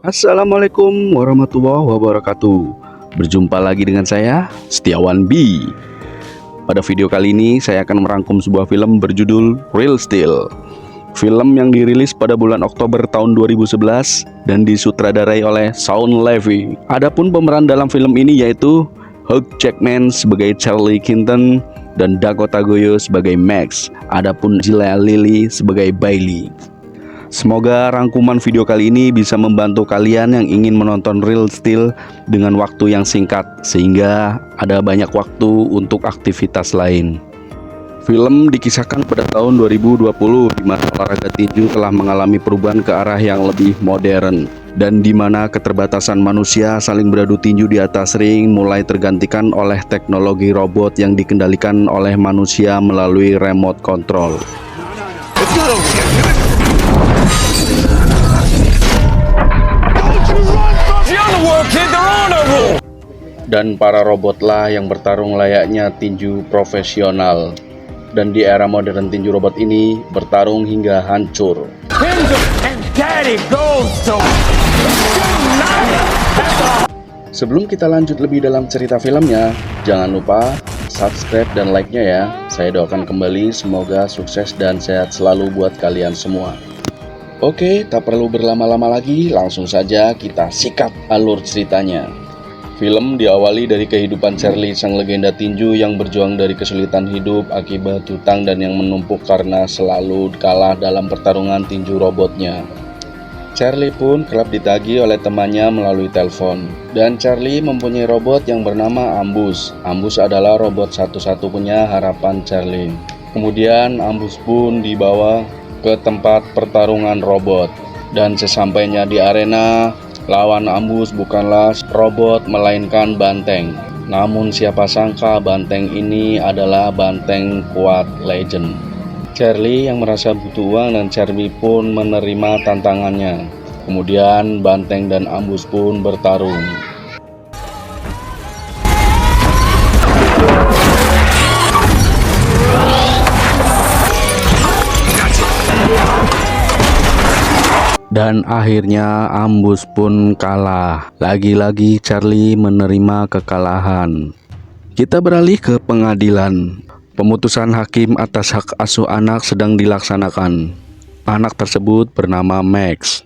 Assalamualaikum warahmatullahi wabarakatuh. Berjumpa lagi dengan saya, Setiawan B. Pada video kali ini saya akan merangkum sebuah film berjudul Real Steel. Film yang dirilis pada bulan Oktober tahun 2011 dan disutradarai oleh Shawn Levy. Adapun pemeran dalam film ini yaitu Hugh Jackman sebagai Charlie Keaton dan Dakota Joy sebagai Max. Adapun Gilla Lily sebagai Bailey. Semoga rangkuman video kali ini bisa membantu kalian yang ingin menonton Real Steel dengan waktu yang singkat, sehingga ada banyak waktu untuk aktivitas lain. Film dikisahkan pada tahun 2020 di mana olahraga tinju telah mengalami perubahan ke arah yang lebih modern, dan di mana keterbatasan manusia saling beradu tinju di atas ring mulai tergantikan oleh teknologi robot yang dikendalikan oleh manusia melalui remote control. Dan para robotlah yang bertarung layaknya tinju profesional. Dan di era modern tinju robot ini bertarung hingga hancur. Sebelum kita lanjut lebih dalam cerita filmnya, jangan lupa subscribe dan like-nya ya. Saya doakan kembali semoga sukses dan sehat selalu buat kalian semua. Oke, tak perlu berlama-lama lagi, langsung saja kita sikat alur ceritanya. Film diawali dari kehidupan Charlie, sang legenda tinju yang berjuang dari kesulitan hidup akibat hutang dan yang menumpuk karena selalu kalah dalam pertarungan tinju robotnya. Charlie pun kerap ditagih oleh temannya melalui telepon. Dan Charlie mempunyai robot yang bernama Ambus. Ambus adalah robot satu-satunya harapan Charlie. Kemudian Ambus pun dibawa ke tempat pertarungan robot. Dan sesampainya di arena, lawan Ambus bukanlah robot melainkan banteng. Namun siapa sangka banteng ini adalah banteng kuat legend. Charlie yang merasa butuh uang dan Charlie pun menerima tantangannya. Kemudian banteng dan Ambus pun bertarung. Dan akhirnya Ambus pun kalah. Lagi-lagi Charlie menerima kekalahan. Kita beralih ke pengadilan. Pemutusan hakim atas hak asuh anak sedang dilaksanakan. Anak tersebut bernama Max.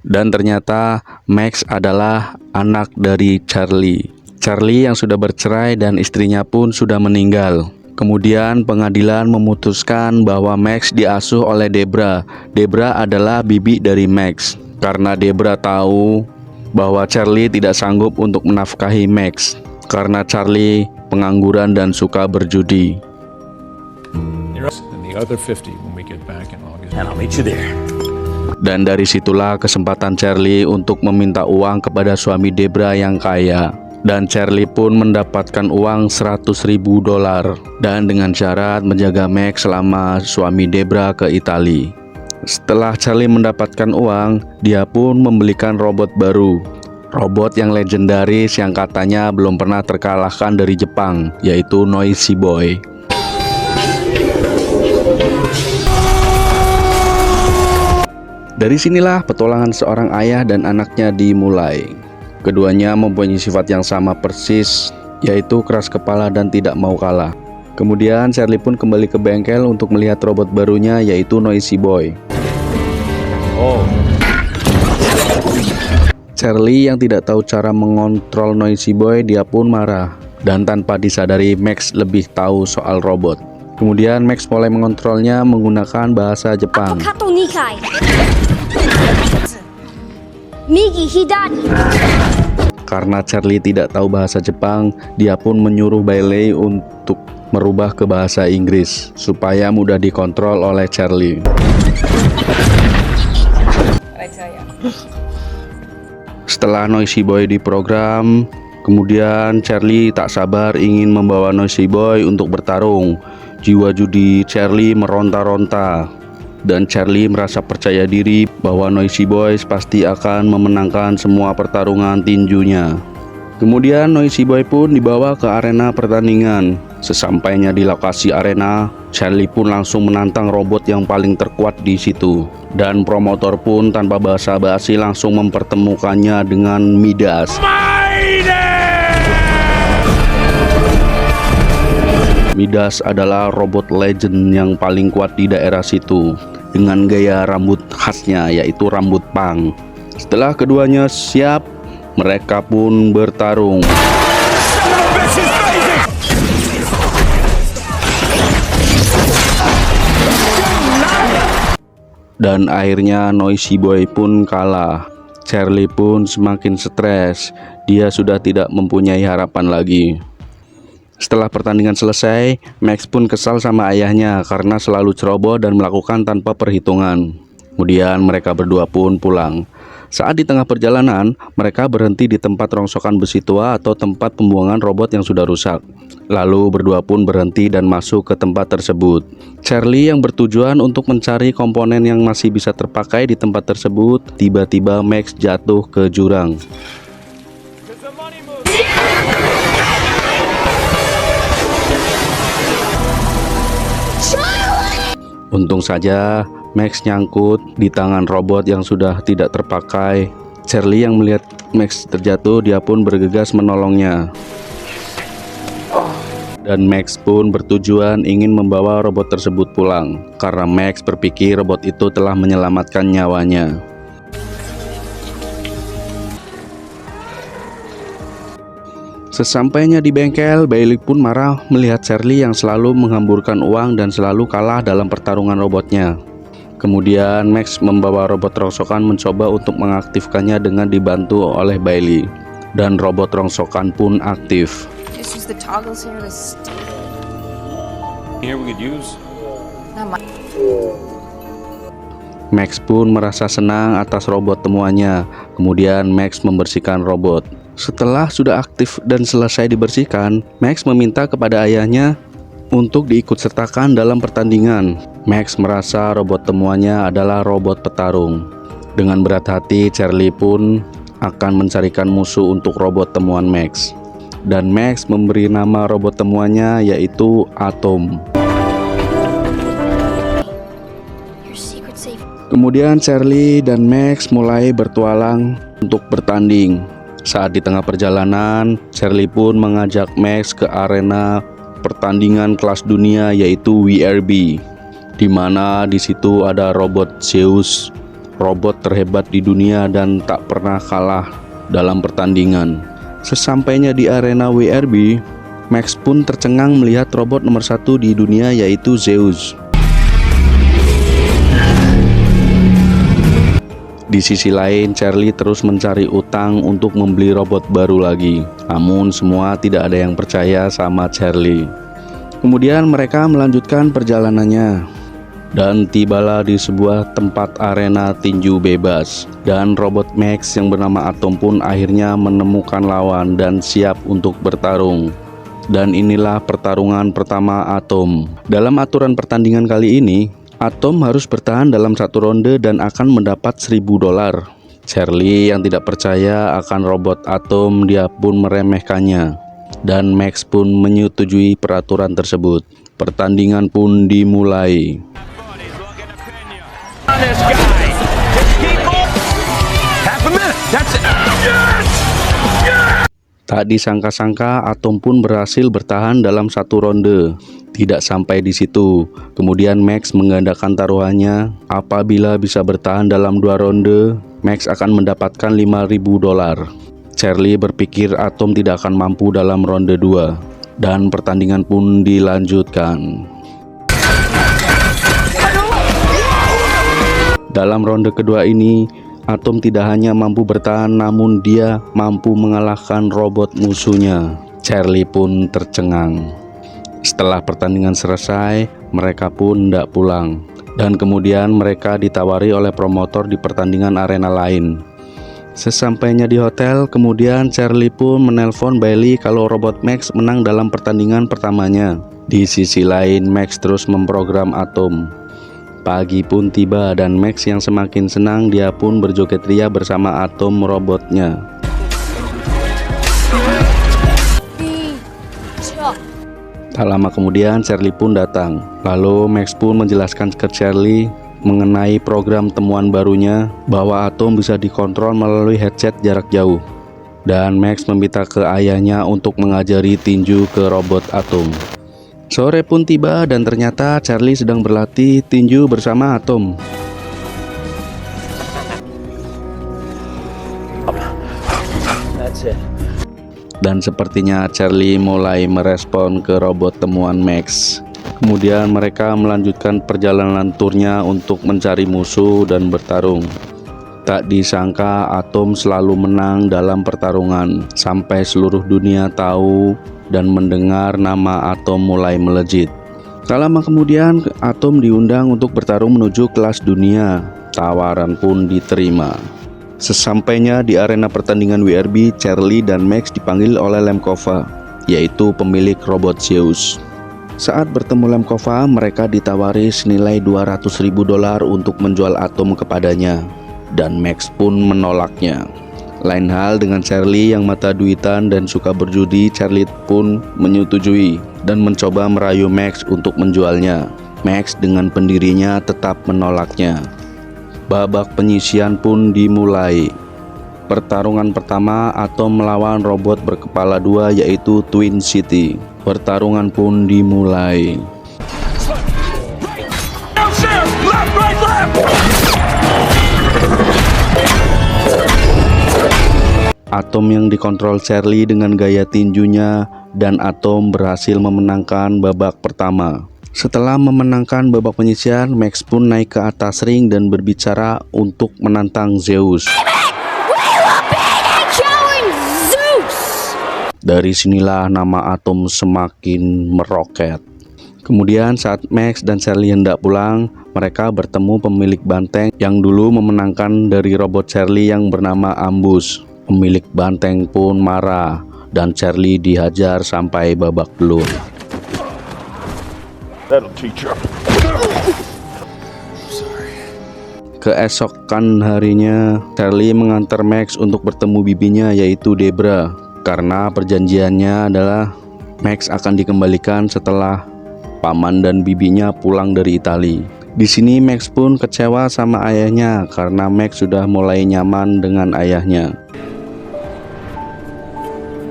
Dan ternyata Max adalah anak dari Charlie. Charlie yang sudah bercerai dan istrinya pun sudah meninggal. Kemudian pengadilan memutuskan bahwa Max diasuh oleh Debra. Debra adalah bibi dari Max. Karena Debra tahu bahwa Charlie tidak sanggup untuk menafkahi Max. Karena Charlie pengangguran dan suka berjudi. Dan dari situlah kesempatan Charlie untuk meminta uang kepada suami Debra yang kaya. Dan Charlie pun mendapatkan uang $100.000 dan dengan syarat menjaga Max selama suami Debra ke Italia. Setelah Charlie mendapatkan uang, dia pun membelikan robot baru. Robot yang legendaris yang katanya belum pernah terkalahkan dari Jepang, yaitu Noisy Boy. Dari sinilah petualangan seorang ayah dan anaknya dimulai. Keduanya mempunyai sifat yang sama persis, yaitu keras kepala dan tidak mau kalah. Kemudian Charlie pun kembali ke bengkel untuk melihat robot barunya, yaitu Noisy Boy. Charlie yang tidak tahu cara mengontrol Noisy Boy, dia pun marah. Dan tanpa disadari Max lebih tahu soal robot. Kemudian Max mulai mengontrolnya menggunakan bahasa Jepang. Karena Charlie tidak tahu bahasa Jepang, dia pun menyuruh Bailey untuk merubah ke bahasa Inggris supaya mudah dikontrol oleh Charlie. Setelah Noisy Boy diprogram, kemudian Charlie tak sabar ingin membawa Noisy Boy untuk bertarung. Jiwa judi Charlie meronta-ronta. Dan Charlie merasa percaya diri bahwa Noisy Boy pasti akan memenangkan semua pertarungan tinjunya. Kemudian Noisy Boy pun dibawa ke arena pertandingan. Sesampainya di lokasi arena, Charlie pun langsung menantang robot yang paling terkuat di situ. Dan promotor pun tanpa basa-basi langsung mempertemukannya dengan Midas. Midas adalah robot legend yang paling kuat di daerah situ, dengan gaya rambut khasnya yaitu rambut punk. Setelah keduanya siap, mereka pun bertarung. Dan akhirnya Noisy Boy pun kalah. Charlie pun semakin stres. Dia sudah tidak mempunyai harapan lagi. Setelah pertandingan selesai, Max pun kesal sama ayahnya karena selalu ceroboh dan melakukan tanpa perhitungan. Kemudian mereka berdua pun pulang. Saat di tengah perjalanan, mereka berhenti di tempat rongsokan besi tua atau tempat pembuangan robot yang sudah rusak. Lalu berdua pun berhenti dan masuk ke tempat tersebut. Charlie yang bertujuan untuk mencari komponen yang masih bisa terpakai di tempat tersebut, tiba-tiba Max jatuh ke jurang. Untung saja Max nyangkut di tangan robot yang sudah tidak terpakai. Charlie yang melihat Max terjatuh, dia pun bergegas menolongnya. Dan Max pun bertujuan ingin membawa robot tersebut pulang, karena Max berpikir robot itu telah menyelamatkan nyawanya. Sesampainya di bengkel, Bailey pun marah melihat Charlie yang selalu menghamburkan uang dan selalu kalah dalam pertarungan robotnya. Kemudian Max membawa robot rongsokan mencoba untuk mengaktifkannya dengan dibantu oleh Bailey. Dan robot rongsokan pun aktif. Max pun merasa senang atas robot temuannya. Kemudian Max membersihkan robot. Setelah sudah aktif dan selesai dibersihkan, Max meminta kepada ayahnya untuk diikutsertakan dalam pertandingan. Max merasa robot temuannya adalah robot petarung. Dengan berat hati, Charlie pun akan mencarikan musuh untuk robot temuan Max. Dan Max memberi nama robot temuannya yaitu Atom. Kemudian Charlie dan Max mulai bertualang untuk bertanding. Saat di tengah perjalanan, Charlie pun mengajak Max ke arena pertandingan kelas dunia yaitu WRB, di mana di situ ada robot Zeus, robot terhebat di dunia dan tak pernah kalah dalam pertandingan. Sesampainya di arena WRB, Max pun tercengang melihat robot nomor 1 di dunia yaitu Zeus. Di sisi lain, Charlie terus mencari utang untuk membeli robot baru lagi. Namun semua tidak ada yang percaya sama Charlie. Kemudian mereka melanjutkan perjalanannya. Dan tibalah di sebuah tempat arena tinju bebas. Dan robot Max yang bernama Atom pun akhirnya menemukan lawan dan siap untuk bertarung. Dan inilah pertarungan pertama Atom. Dalam aturan pertandingan kali ini, Atom harus bertahan dalam satu ronde dan akan mendapat $1000. Charlie yang tidak percaya akan robot Atom, dia pun meremehkannya. Dan Max pun menyetujui peraturan tersebut. Pertandingan pun dimulai. Tak disangka-sangka Atom pun berhasil bertahan dalam satu ronde. Tidak sampai di situ, kemudian Max menggandakan taruhannya. Apabila bisa bertahan dalam 2 ronde, Max akan mendapatkan $5000. Charlie berpikir Atom tidak akan mampu dalam ronde 2. Dan pertandingan pun dilanjutkan. Dalam ronde kedua ini, Atom tidak hanya mampu bertahan, namun dia mampu mengalahkan robot musuhnya. Charlie pun tercengang. Setelah pertandingan selesai, mereka pun tidak pulang. Dan kemudian mereka ditawari oleh promotor di pertandingan arena lain. Sesampainya di hotel, kemudian Charlie pun menelpon Bailey kalau robot Max menang dalam pertandingan pertamanya. Di sisi lain, Max terus memprogram Atom. Pagi pun tiba dan Max yang semakin senang, dia pun berjoget ria bersama Atom robotnya. Tak lama kemudian Charlie pun datang. Lalu Max pun menjelaskan ke Charlie mengenai program temuan barunya bahwa Atom bisa dikontrol melalui headset jarak jauh. Dan Max meminta ke ayahnya untuk mengajari tinju ke robot Atom. Sore pun tiba dan ternyata Charlie sedang berlatih tinju bersama Atom. Dan sepertinya Charlie mulai merespon ke robot temuan Max. Kemudian mereka melanjutkan perjalanan turnya untuk mencari musuh dan bertarung. Tak disangka Atom selalu menang dalam pertarungan, sampai seluruh dunia tahu dan mendengar nama Atom mulai melejit. Tak lama kemudian Atom diundang untuk bertarung menuju kelas dunia. Tawaran pun diterima. Sesampainya di arena pertandingan WRB, Charlie dan Max dipanggil oleh Lemkova, yaitu pemilik robot Zeus. Saat bertemu Lemkova, mereka ditawari senilai $200.000 untuk menjual Atom kepadanya, dan Max pun menolaknya. Lain hal dengan Charlie yang mata duitan dan suka berjudi, Charlie pun menyetujui dan mencoba merayu Max untuk menjualnya. Max dengan pendirinya tetap menolaknya. Babak penyisian pun dimulai. Pertarungan pertama Atom melawan robot berkepala dua yaitu Twin City. Pertarungan pun dimulai. Atom yang dikontrol Charlie dengan gaya tinjunya dan Atom berhasil memenangkan babak pertama. Setelah memenangkan babak penyisian, Max pun naik ke atas ring dan berbicara untuk menantang Zeus. Dari sinilah nama Atom semakin meroket. Kemudian saat Max dan Charlie hendak pulang, mereka bertemu pemilik banteng yang dulu memenangkan dari robot Charlie yang bernama Ambus. Pemilik banteng pun marah dan Charlie dihajar sampai babak belur. Keesokan harinya, Charlie mengantar Max untuk bertemu bibinya yaitu Debra. Karena perjanjiannya adalah Max akan dikembalikan setelah paman dan bibinya pulang dari Italia. Di sini Max pun kecewa sama ayahnya karena Max sudah mulai nyaman dengan ayahnya.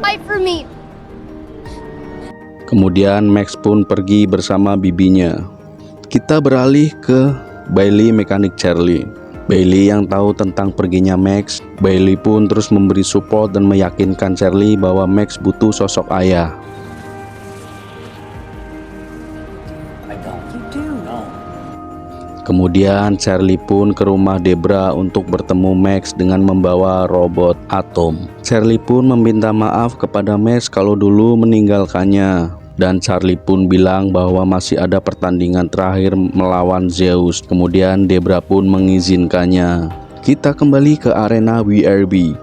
Fight for me. Kemudian Max pun pergi bersama bibinya. Kita beralih ke Bailey, mekanik Charlie. Bailey yang tahu tentang perginya Max. Bailey pun terus memberi support dan meyakinkan Charlie bahwa Max butuh sosok ayah. Kemudian Charlie pun ke rumah Debra untuk bertemu Max dengan membawa robot Atom. Charlie pun meminta maaf kepada Max kalau dulu meninggalkannya. Dan Charlie pun bilang bahwa masih ada pertandingan terakhir melawan Zeus. Kemudian Debra pun mengizinkannya. Kita kembali ke arena WRB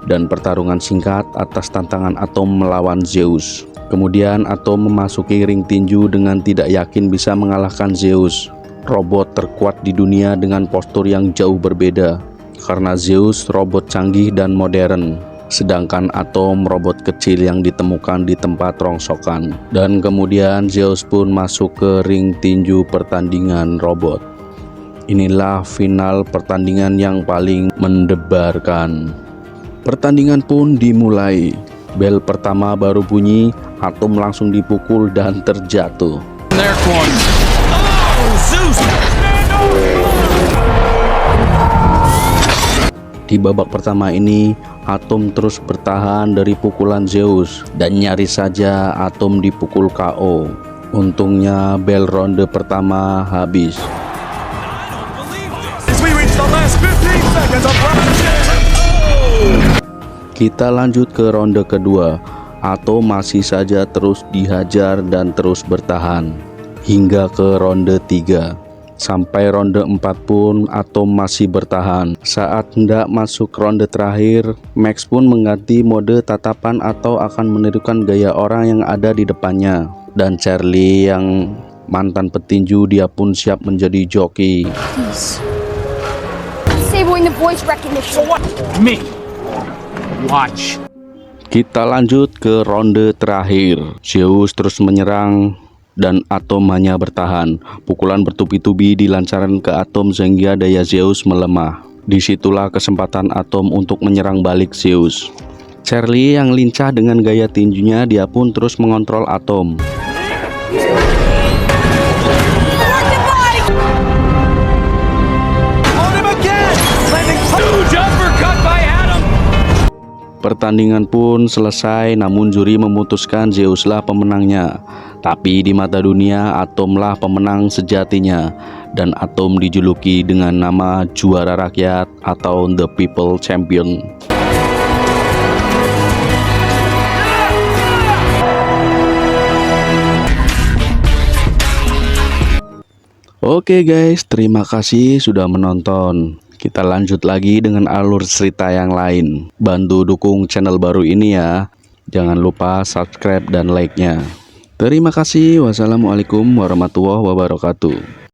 dan pertarungan singkat atas tantangan Atom melawan Zeus. Kemudian Atom memasuki ring tinju dengan tidak yakin bisa mengalahkan Zeus, robot terkuat di dunia dengan postur yang jauh berbeda. Karena Zeus robot canggih dan modern, sedangkan Atom robot kecil yang ditemukan di tempat rongsokan. Dan kemudian Zeus pun masuk ke ring tinju pertandingan robot. Inilah final pertandingan yang paling mendebarkan. Pertandingan pun dimulai. Bel pertama baru bunyi, Atom langsung dipukul dan terjatuh. Di babak pertama ini, Atom terus bertahan dari pukulan Zeus dan nyaris saja Atom dipukul KO. Untungnya bel ronde pertama habis. Kita lanjut ke ronde kedua. Atom masih saja terus dihajar dan terus bertahan hingga ke ronde 3. Sampai ronde 4 pun Atom masih bertahan. Saat hendak masuk ronde terakhir, Max pun mengganti mode tatapan atau akan menirukan gaya orang yang ada di depannya. Dan Charlie yang mantan petinju, dia pun siap menjadi joki. Disabling the voice recognition. Me. Watch. Kita lanjut ke ronde terakhir. Zeus terus menyerang dan Atom hanya bertahan. Pukulan bertubi-tubi dilancarkan ke Atom sehingga daya Zeus melemah. Disitulah kesempatan Atom untuk menyerang balik Zeus. Charlie yang lincah dengan gaya tinjunya, dia pun terus mengontrol Atom. Pertandingan pun selesai, namun juri memutuskan Zeuslah pemenangnya. Tapi di mata dunia, Atomlah pemenang sejatinya. Dan Atom dijuluki dengan nama juara rakyat atau The People Champion. Oke guys, terima kasih sudah menonton. Kita lanjut lagi dengan alur cerita yang lain. Bantu dukung channel baru ini ya. Jangan lupa subscribe dan like-nya. Terima kasih. Wassalamualaikum warahmatullahi wabarakatuh.